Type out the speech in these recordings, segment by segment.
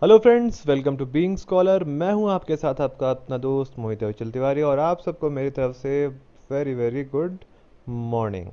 Hello friends, welcome to being scholar. मैं हूं आपके साथ आपका अपना दोस्त मोहित अविचल तिवारी और आप सबको मेरी तरफ से वेरी वेरी गुड मॉर्निंग।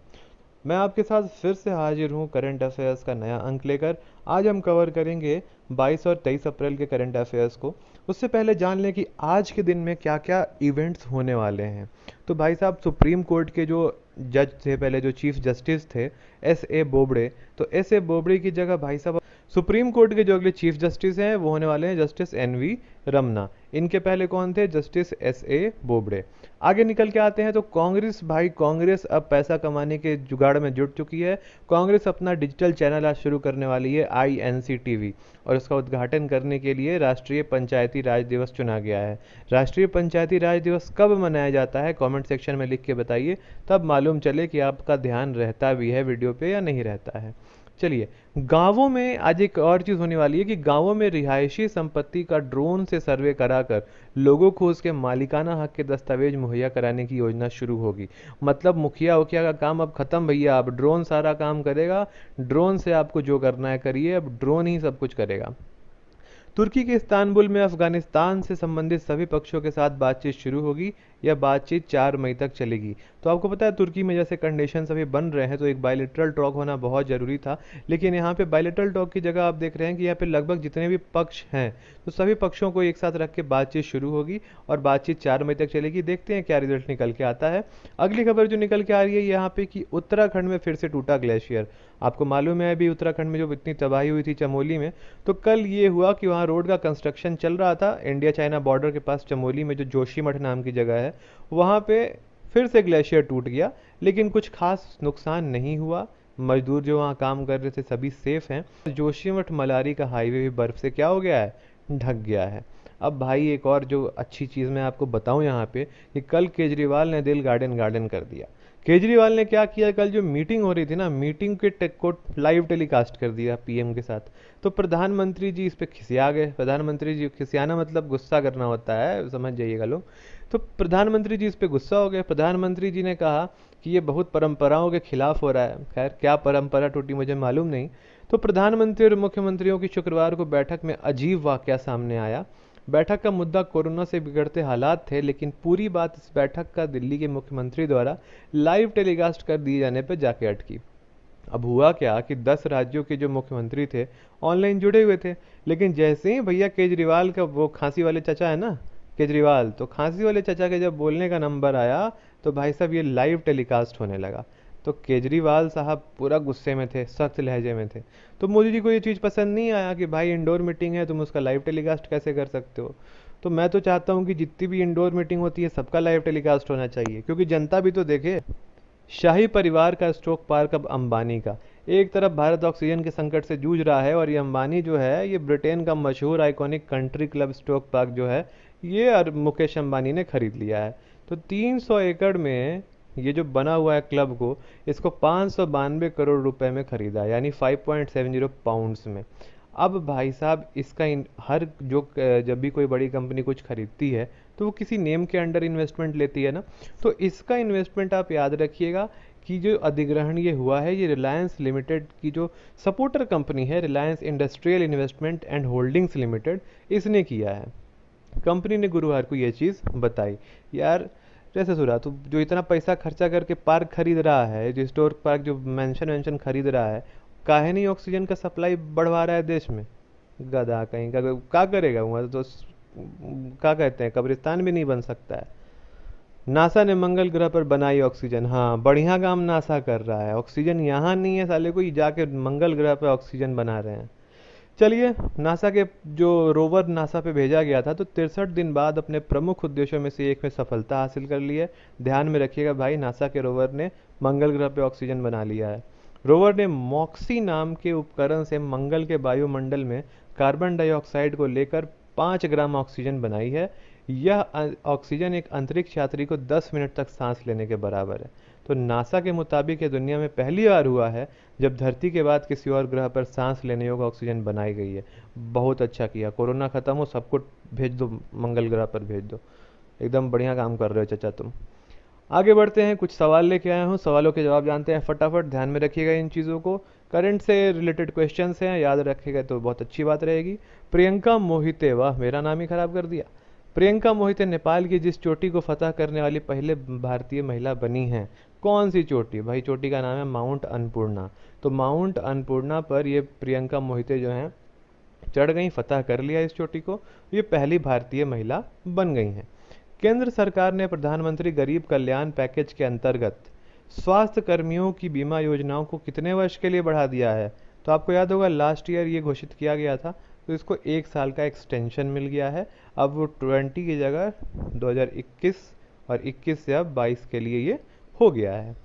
मैं आपके साथ फिर से हाजिर हूँ करंट अफेयर्स का नया अंक लेकर। आज हम कवर करेंगे 22 और 23 अप्रैल के करंट अफेयर्स को। उससे पहले जान लें कि आज के दिन में क्या क्या इवेंट्स होने वाले हैं। तो भाई साहब, सुप्रीम कोर्ट के जो जज थे, पहले जो चीफ जस्टिस थे, एस ए बोबड़े, तो एस ए बोबड़े की जगह भाई साहब सुप्रीम कोर्ट के जो अगले चीफ जस्टिस हैं वो होने वाले हैं जस्टिस एन वी रमना। इनके पहले कौन थे? Justice S A Bobde. आगे निकल के आते हैं तो कांग्रेस, भाई कांग्रेस अब पैसा कमाने के जुगाड़ में जुट चुकी है। कांग्रेस अपना डिजिटल चैनल आज शुरू करने वाली है, आई एन सी टीवी, और उसका उद्घाटन करने के लिए राष्ट्रीय पंचायती राज दिवस चुना गया है। राष्ट्रीय पंचायती राज दिवस कब मनाया जाता है कमेंट सेक्शन में लिख के बताइए, तब मालूम चले कि आपका ध्यान रहता भी है वीडियो पे या नहीं रहता है। चलिए, गांवों में आज एक और चीज़ होने वाली है कि गांवों में रिहायशी संपत्ति का ड्रोन से सर्वे कराकर लोगों को उसके मालिकाना हक के दस्तावेज मुहैया कराने की योजना शुरू होगी। मतलब मुखिया उखिया का काम अब खत्म भैया, अब ड्रोन सारा काम करेगा। ड्रोन से आपको जो करना है करिए, अब ड्रोन ही सब कुछ करेगा। तुर्की के इस्तांबुल में अफगानिस्तान से संबंधित सभी पक्षों के साथ बातचीत शुरू होगी। यह बातचीत 4 मई तक चलेगी। तो आपको पता है तुर्की में जैसे कंडीशन अभी बन रहे हैं तो एक बायलेटरल टॉक होना बहुत ज़रूरी था। लेकिन यहाँ पे बायलेटरल टॉक की जगह आप देख रहे हैं कि यहाँ पे लगभग जितने भी पक्ष हैं तो सभी पक्षों को एक साथ रख के बातचीत शुरू होगी और बातचीत 4 मई तक चलेगी। देखते हैं क्या रिजल्ट निकल के आता है। अगली खबर जो निकल के आ रही है यहाँ पे कि उत्तराखंड में फिर से टूटा ग्लेशियर। आपको मालूम है अभी उत्तराखंड में जो इतनी तबाही हुई थी चमोली में, तो कल ये हुआ कि वहाँ रोड का कंस्ट्रक्शन चल रहा था इंडिया चाइना बॉर्डर के पास चमोली में, जो जोशीमठ नाम की जगह है वहाँ पे फिर से ग्लेशियर टूट गया। लेकिन कुछ खास नुकसान नहीं हुआ। मजदूर जो वहाँ काम कर रहे थे सभी सेफ हैं। जोशीमठ मलारी का हाईवे भी बर्फ से क्या हो गया है? ढक गया है। अब भाई एक और जो अच्छी चीज़ मैं आपको बताऊं यहाँ पे कि कल केजरीवाल ने दिल गार्डन गार्डन कर दिया। केजरीवाल ने क्या किया, कल जो मीटिंग हो रही थी ना, मीटिंग के को लाइव टेलीकास्ट कर दिया पीएम के साथ। तो प्रधानमंत्री जी इस पे खिसिया गए। प्रधानमंत्री जी, खिसियाना मतलब गुस्सा करना होता है, समझ जाइएगा लोग। तो प्रधानमंत्री जी इस पे गुस्सा हो गए। प्रधानमंत्री जी ने कहा कि ये बहुत परंपराओं के खिलाफ हो रहा है। खैर क्या परंपरा टूटी मुझे मालूम नहीं। तो प्रधानमंत्री और मुख्यमंत्रियों की शुक्रवार को बैठक में अजीब वाकया सामने आया। बैठक का मुद्दा कोरोना से बिगड़ते हालात थे, लेकिन पूरी बात इस बैठक का दिल्ली के मुख्यमंत्री द्वारा लाइव टेलीकास्ट कर दिए जाने पर जाके अटकी। अब हुआ क्या कि 10 राज्यों के जो मुख्यमंत्री थे ऑनलाइन जुड़े हुए थे। लेकिन जैसे ही भैया केजरीवाल का, वो खांसी वाले चचा है ना केजरीवाल, तो खांसी वाले चचा के जब बोलने का नंबर आया तो भाई साहब ये लाइव टेलीकास्ट होने लगा। तो केजरीवाल साहब पूरा गुस्से में थे, सख्त लहजे में थे। तो मोदी जी को ये चीज़ पसंद नहीं आया कि भाई इंडोर मीटिंग है, तुम उसका लाइव टेलीकास्ट कैसे कर सकते हो। तो मैं तो चाहता हूँ कि जितनी भी इंडोर मीटिंग होती है सबका लाइव टेलीकास्ट होना चाहिए, क्योंकि जनता भी तो देखे। शाही परिवार का स्टोक पार्क अब अंबानी का। एक तरफ भारत ऑक्सीजन के संकट से जूझ रहा है और ये अंबानी जो है ये ब्रिटेन का मशहूर iconic country club stock park जो है ये मुकेश अंबानी ने खरीद लिया है। तो 300 एकड़ में ये जो बना हुआ है क्लब को, इसको 592 करोड़ रुपए में खरीदा है, यानी 5.70 पाउंड्स में। अब भाई साहब इसका हर जो जब भी कोई बड़ी कंपनी कुछ खरीदती है तो वो किसी नेम के अंडर इन्वेस्टमेंट लेती है ना। तो इसका इन्वेस्टमेंट आप याद रखिएगा कि जो अधिग्रहण ये हुआ है ये रिलायंस लिमिटेड की जो सपोर्टर कंपनी है, Reliance industrial investment and holdings limited, इसने किया है। कंपनी ने गुरुवार को ये चीज़ बताई। यार जैसे सुना, तो जो इतना पैसा खर्चा करके पार्क खरीद रहा है, जो स्टोर पार्क जो मेंशन वेंशन खरीद रहा है, काहे नहीं ऑक्सीजन का सप्लाई बढ़वा रहा है देश में? गधा कहीं का, क्या करेगा वहाँ तो क्या कहते हैं, कब्रिस्तान भी नहीं बन सकता है। नासा ने मंगल ग्रह पर बनाई ऑक्सीजन। हाँ, बढ़िया काम नासा कर रहा है। ऑक्सीजन यहाँ नहीं है साले को, ही जाके मंगल ग्रह पर ऑक्सीजन बना रहे हैं। चलिए, नासा के जो रोवर नासा पे भेजा गया था तो 63 दिन बाद अपने प्रमुख उद्देश्यों में से एक में सफलता हासिल कर ली है। ध्यान में रखिएगा भाई, नासा के रोवर ने मंगल ग्रह पे ऑक्सीजन बना लिया है। रोवर ने मॉक्सी नाम के उपकरण से मंगल के वायुमंडल में कार्बन डाइऑक्साइड को लेकर 5 ग्राम ऑक्सीजन बनाई है। यह ऑक्सीजन एक अंतरिक्ष यात्री को 10 मिनट तक सांस लेने के बराबर है। तो नासा के मुताबिक ये दुनिया में पहली बार हुआ है जब धरती के बाद किसी और ग्रह पर सांस लेने योग्य ऑक्सीजन बनाई गई है। बहुत अच्छा किया, कोरोना खत्म हो सबको भेज दो, मंगल ग्रह पर भेज दो। एकदम बढ़िया काम कर रहे हो चाचा तुम। आगे बढ़ते हैं, कुछ सवाल लेके आया हूँ, सवालों के जवाब जानते हैं फटाफट। ध्यान में रखिएगा इन चीज़ों को, करंट से रिलेटेड क्वेश्चंस हैं, याद रखिएगा तो बहुत अच्छी बात रहेगी। प्रियंका मोहिते, वाह मेरा नाम ही खराब कर दिया। प्रियंका मोहिते नेपाल की जिस चोटी को फतह करने वाली पहले भारतीय महिला बनी हैं, कौन सी चोटी? भाई चोटी का नाम है माउंट अन्नपूर्णा। तो माउंट अन्नपूर्णा पर ये प्रियंका मोहिते जो हैं चढ़ गई, फतह कर लिया इस चोटी को, ये पहली भारतीय महिला बन गई हैं। केंद्र सरकार ने प्रधानमंत्री गरीब कल्याण पैकेज के अंतर्गत स्वास्थ्य कर्मियों की बीमा योजनाओं को कितने वर्ष के लिए बढ़ा दिया है? तो आपको याद होगा लास्ट ईयर ये घोषित किया गया था, तो इसको 1 साल का एक्सटेंशन मिल गया है। अब वो 20 की जगह 2021 और 21 से अब 22 के लिए ये हो गया है।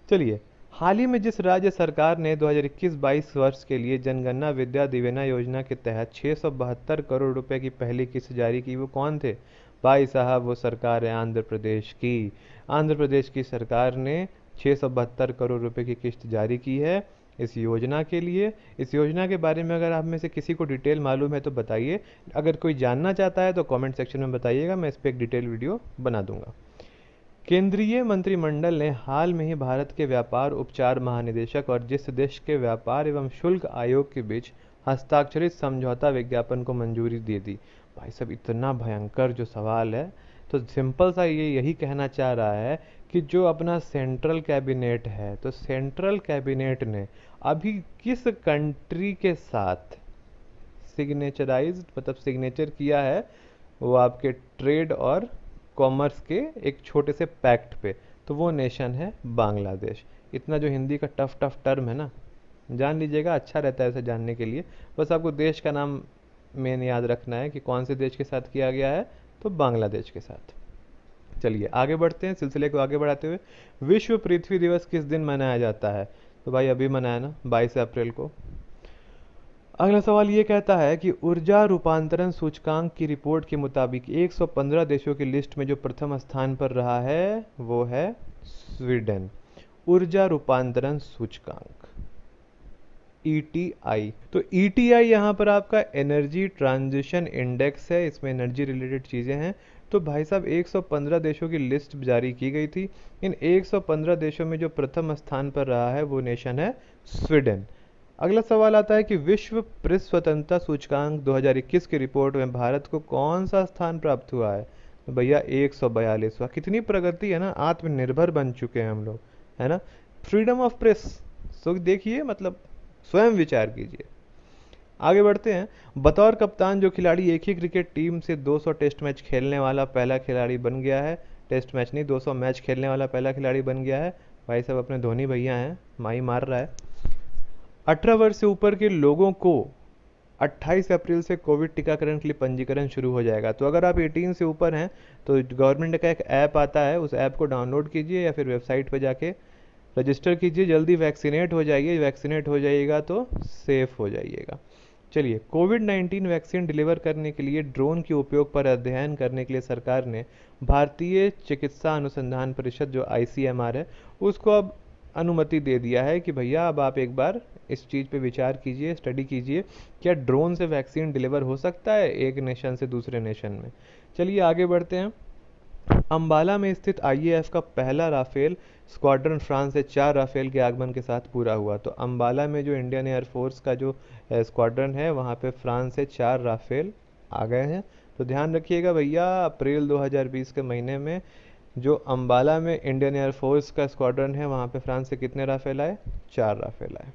चलिए, हाल ही में जिस राज्य सरकार ने 2021-22 वर्ष के लिए जनगणना विद्या दिवेना योजना के तहत 672 करोड़ रुपए की पहली किस्त जारी की, वो कौन थे? भाई साहब वो सरकार है आंध्र प्रदेश की। आंध्र प्रदेश की सरकार ने 672 करोड़ रुपए की किस्त जारी की है इस योजना के लिए। इस योजना के बारे में अगर आप में से किसी को डिटेल मालूम है तो बताइए, अगर कोई जानना चाहता है तो कमेंट सेक्शन में बताइएगा, मैं इस पर एक डिटेल वीडियो बना दूंगा। केंद्रीय मंत्रिमंडल ने हाल में ही भारत के व्यापार उपचार महानिदेशक और जिस देश के व्यापार एवं शुल्क आयोग के बीच हस्ताक्षरित समझौता विज्ञापन को मंजूरी दे दी। भाई साहब इतना भयंकर जो सवाल है, तो सिंपल सा ये यही कहना चाह रहा है कि जो अपना सेंट्रल कैबिनेट है, तो सेंट्रल कैबिनेट ने अभी किस कंट्री के साथ सिग्नेचराइज्ड मतलब सिग्नेचर किया है, वो आपके ट्रेड और कॉमर्स के एक छोटे से पैक्ट पे, तो वो नेशन है बांग्लादेश। इतना जो हिंदी का टफ टफ टर्म है ना, जान लीजिएगा, अच्छा रहता है इसे जानने के लिए। बस आपको देश का नाम मेन याद रखना है कि कौन से देश के साथ किया गया है, तो बांग्लादेश के साथ। चलिए आगे बढ़ते हैं, सिलसिले को आगे बढ़ाते हुए, विश्व पृथ्वी दिवस किस दिन मनाया जाता है? तो भाई अभी मनाया ना, 22 अप्रैल को। अगला सवाल ये कहता है कि ऊर्जा रूपांतरण सूचकांक की रिपोर्ट के मुताबिक 115 देशों की लिस्ट में जो प्रथम स्थान पर रहा है वो है स्वीडन। ऊर्जा रूपांतरण सूचकांक ETI। तो ETI यहाँ पर आपका एनर्जी ट्रांजिशन इंडेक्स है, इसमें एनर्जी रिलेटेड चीज़ें हैं। तो भाई साहब 115 देशों की लिस्ट जारी की गई थी, इन 115 देशों में जो प्रथम स्थान पर रहा है वो नेशन है स्वीडन। अगला सवाल आता है कि विश्व प्रेस स्वतंत्रता सूचकांक 2021 की रिपोर्ट में भारत को कौन सा स्थान प्राप्त हुआ है? तो भैया 142वां। कितनी प्रगति है ना, आत्मनिर्भर बन चुके हैं हम लोग, है ना। फ्रीडम ऑफ प्रेस, सो देखिए, मतलब स्वयं विचार कीजिए। आगे बढ़ते हैं, बतौर कप्तान जो खिलाड़ी एक ही क्रिकेट टीम से 200 टेस्ट मैच खेलने वाला पहला खिलाड़ी बन गया है, टेस्ट मैच नहीं 200 मैच खेलने वाला पहला खिलाड़ी बन गया है, भाई साहब अपने धोनी भैया हैं, माही मार रहा है। 18 वर्ष से ऊपर के लोगों को 28 अप्रैल से कोविड टीकाकरण के लिए पंजीकरण शुरू हो जाएगा। तो अगर आप 18 से ऊपर हैं तो गवर्नमेंट का एक ऐप आता है, उस ऐप को डाउनलोड कीजिए या फिर वेबसाइट पर जाके रजिस्टर कीजिए, जल्दी वैक्सीनेट हो जाइए, वैक्सीनेट हो जाइएगा तो सेफ हो जाइएगा। चलिए, कोविड-19 वैक्सीन डिलीवर करने के लिए ड्रोन के उपयोग पर अध्ययन करने के लिए सरकार ने भारतीय चिकित्सा अनुसंधान परिषद जो ICMR है उसको अब अनुमति दे दिया है कि भैया अब आप एक बार इस चीज़ पे विचार कीजिए, स्टडी कीजिए, क्या ड्रोन से वैक्सीन डिलीवर हो सकता है एक नेशन से दूसरे नेशन में। चलिए आगे बढ़ते हैं, अंबाला में स्थित IAF का पहला राफेल स्क्वाड्रन फ्रांस से 4 राफेल के आगमन के साथ पूरा हुआ। तो अंबाला में जो इंडियन एयरफोर्स का जो स्क्वाड्रन है वहाँ पे फ्रांस से 4 राफेल आ गए हैं। तो ध्यान रखिएगा भैया, अप्रैल 2020 के महीने में जो अंबाला में इंडियन एयरफोर्स का स्क्वाड्रन है वहाँ पे फ्रांस से कितने राफेल आए? 4 राफेल आए।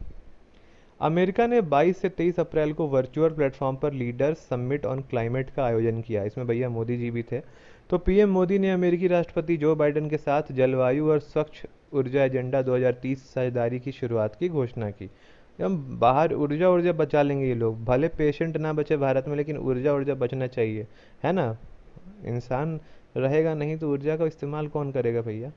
अमेरिका ने 22 से 23 अप्रैल को वर्चुअल प्लेटफॉर्म पर लीडर्स समिट ऑन क्लाइमेट का आयोजन किया, इसमें भैया मोदी जी भी थे। तो PM मोदी ने अमेरिकी राष्ट्रपति जो बाइडेन के साथ जलवायु और स्वच्छ ऊर्जा एजेंडा 2030 साझेदारी की शुरुआत की घोषणा की। हम बाहर ऊर्जा बचा लेंगे, ये लोग भले पेशेंट ना बचे भारत में, लेकिन ऊर्जा बचना चाहिए, है ना। इंसान रहेगा नहीं तो ऊर्जा का इस्तेमाल कौन करेगा भैया।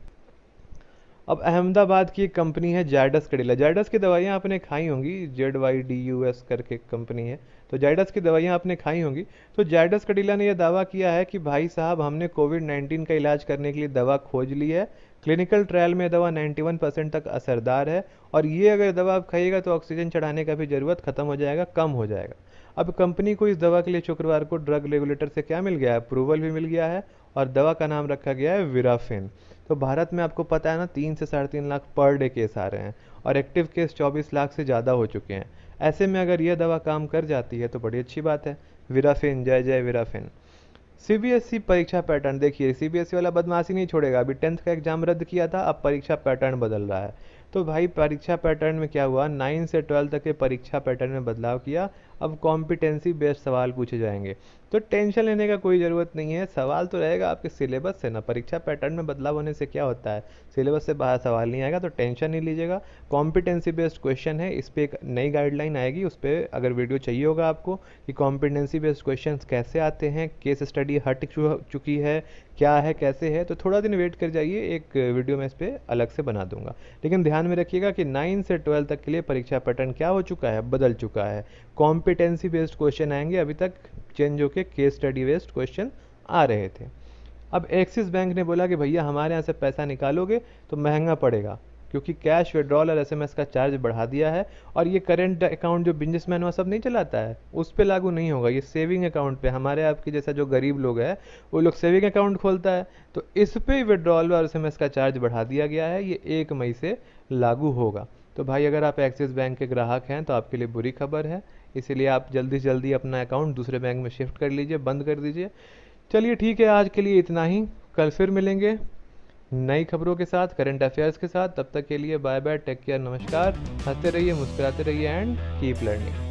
अब अहमदाबाद की एक कंपनी है जायडस कैडिला। जायडस की दवाइयाँ आपने खाई होंगी, ZYDUS करके कंपनी है, तो जायडस की दवाइयाँ आपने खाई होंगी। तो जायडस कैडिला ने यह दावा किया है कि भाई साहब हमने कोविड-19 का इलाज करने के लिए दवा खोज ली है, क्लिनिकल ट्रायल में दवा 91% तक असरदार है, और ये अगर दवा आप खाइएगा तो ऑक्सीजन चढ़ाने का भी ज़रूरत खत्म हो जाएगा, कम हो जाएगा। अब कंपनी को इस दवा के लिए शुक्रवार को ड्रग रेगुलेटर से क्या मिल गया है? अप्रूवल भी मिल गया है, और दवा का नाम रखा गया है विराफिन। तो भारत में आपको पता है ना 3 से 3.5 लाख पर डे केस आ रहे हैं और एक्टिव केस 24 लाख से ज़्यादा हो चुके हैं। ऐसे में अगर यह दवा काम कर जाती है तो बड़ी अच्छी बात है। विराफिन, जय जय विराफिन। सीबीएसई परीक्षा पैटर्न देखिए, सीबीएसई वाला बदमाशी नहीं छोड़ेगा। अभी 10th का एग्जाम रद्द किया था, अब परीक्षा पैटर्न बदल रहा है। तो भाई परीक्षा पैटर्न में क्या हुआ, 9 से 12 तक के परीक्षा पैटर्न में बदलाव किया। अब कॉम्पिटेंसी बेस्ड सवाल पूछे जाएंगे। तो टेंशन लेने का कोई ज़रूरत नहीं है, सवाल तो रहेगा आपके सिलेबस से ना। परीक्षा पैटर्न में बदलाव होने से क्या होता है, सिलेबस से बाहर सवाल नहीं आएगा, तो टेंशन नहीं लीजिएगा। कॉम्पिटेंसी बेस्ड क्वेश्चन है, इस पर एक नई गाइडलाइन आएगी, उस पर अगर वीडियो चाहिए होगा आपको कि कॉम्पिटेंसी बेस्ड क्वेश्चन कैसे आते हैं, केस स्टडी हट चुकी है, क्या है कैसे है, तो थोड़ा दिन वेट कर जाइए, एक वीडियो में इस पर अलग से बना दूंगा। लेकिन ध्यान में रखिएगा कि 9 से 12 तक के लिए परीक्षा पैटर्न क्या हो चुका है, बदल चुका है। कॉम्पिटेंसी बेस्ड क्वेश्चन आएंगे, अभी तक चेंज होके केस स्टडी बेस्ड क्वेश्चन आ रहे थे। अब एक्सिस बैंक ने बोला कि भैया हमारे यहाँ से पैसा निकालोगे तो महंगा पड़ेगा, क्योंकि कैश विड्रॉल और एसएमएस का चार्ज बढ़ा दिया है। और ये करेंट अकाउंट जो बिजनेसमैन वो सब नहीं चलाता है उस पर लागू नहीं होगा, ये सेविंग अकाउंट पे, हमारे आपके जैसा जो गरीब लोग हैं वो लोग सेविंग अकाउंट खोलता है, तो इस पे विड्रॉल और एसएमएस का चार्ज बढ़ा दिया गया है। ये 1 मई से लागू होगा। तो भाई अगर आप एक्सिस बैंक के ग्राहक हैं तो आपके लिए बुरी खबर है, इसीलिए आप जल्दी से जल्दी अपना अकाउंट दूसरे बैंक में शिफ्ट कर लीजिए, बंद कर दीजिए। चलिए ठीक है, आज के लिए इतना ही। कल फिर मिलेंगे नई खबरों के साथ, करंट अफेयर्स के साथ। तब तक के लिए बाय बाय, टेक केयर, नमस्कार। हंसते रहिए, मुस्कुराते रहिए एंड कीप लर्निंग।